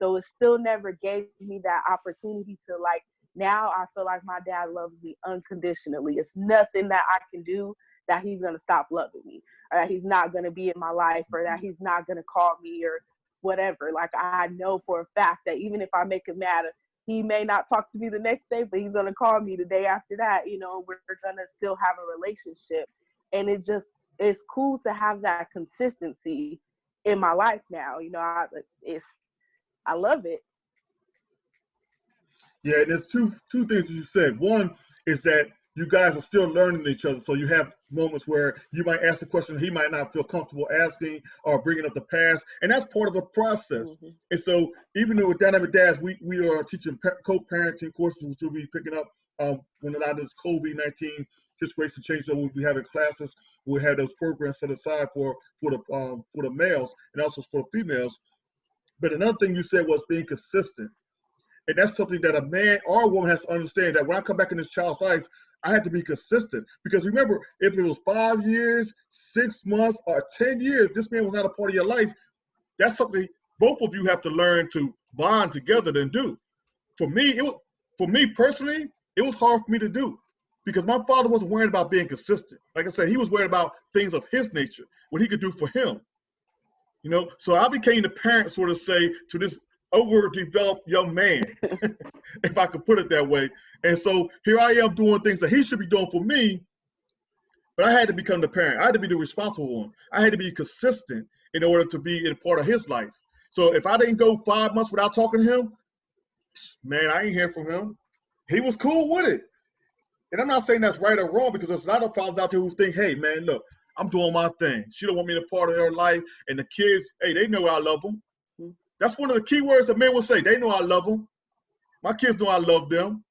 So it still never gave me that opportunity to like, now I feel like my dad loves me unconditionally. It's nothing that I can do that he's going to stop loving me, or that he's not going to be in my life, or that he's not going to call me or whatever. Like, I know for a fact that even if I make him mad, he may not talk to me the next day, but he's going to call me the day after that. You know, we're going to still have a relationship. And it's cool to have that consistency in my life now. You know, I love it. Yeah, and there's two things that you said. One is that you guys are still learning each other, so you have moments where you might ask a question he might not feel comfortable asking or bringing up the past, and that's part of the process. Mm-hmm. And so, even though with Dynamic Dads, we are teaching co-parenting courses, which we'll be picking up when a lot of this COVID-19 situation changes. So we'll be having classes. We'll have those programs set aside for the males and also for females. But another thing you said was being consistent. And that's something that a man or a woman has to understand, that when I come back in this child's life, I have to be consistent. Because remember, if it was 5 years, 6 months, or 10 years, this man was not a part of your life, that's something both of you have to learn to bond together and do. For me, for me personally, it was hard for me to do because my father wasn't worried about being consistent. Like I said, he was worried about things of his nature, what he could do for him. You know, so I became the parent, sort of say, to this overdeveloped young man, if I could put it that way. And so here I am doing things that he should be doing for me, but I had to become the parent. I had to be the responsible one. I had to be consistent in order to be a part of his life. So if I didn't go 5 months without talking to him, man, I ain't hear from him. He was cool with it. And I'm not saying that's right or wrong, because there's a lot of fathers out there who think, hey, man, look, I'm doing my thing. She don't want me to part of her life. And the kids, hey, they know I love them. That's one of the key words that men will say. They know I love them. My kids know I love them.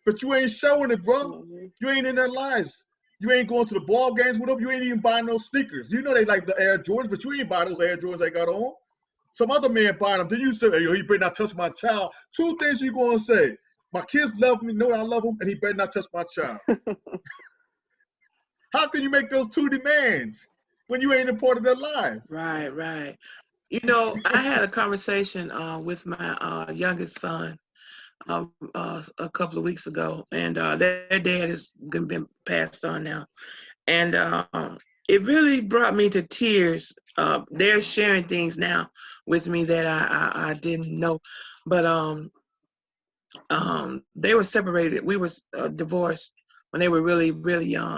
But you ain't showing it, bro. Mm-hmm. You ain't in their lives. You ain't going to the ball games with them. You ain't even buying those sneakers. You know they like the Air Jordans, but you ain't buying those Air Jordans they got on. Some other man buying them. Then you say, hey, yo, he better not touch my child. Two things you going to say. My kids love me, know I love them, and he better not touch my child. How can you make those two demands when you ain't a part of their life? Right, right. You know, I had a conversation with my youngest son a couple of weeks ago, and their dad has been passed on now. And it really brought me to tears. They're sharing things now with me that I didn't know. But they were separated. We were divorced when they were really, really young.